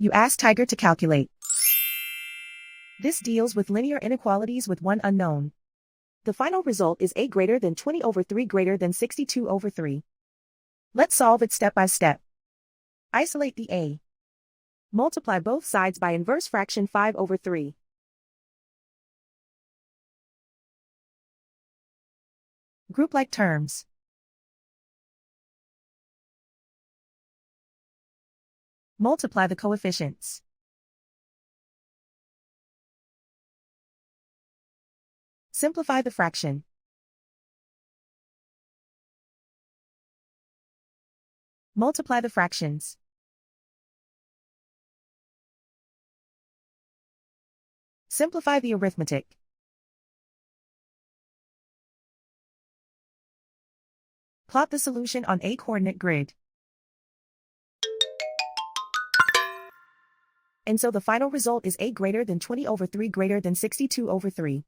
You ask Tiger to calculate. This deals with linear inequalities with one unknown. The final result is a greater than 20 over 3 greater than 62 over 3. Let's solve it step by step. Isolate the a. Multiply both sides by inverse fraction 5 over 3. Group like terms. Multiply the coefficients. Simplify the fraction. Multiply the fractions. Simplify the arithmetic. Plot the solution on a coordinate grid. And so the final result is a greater than 20 over 3 greater than 62 over 3.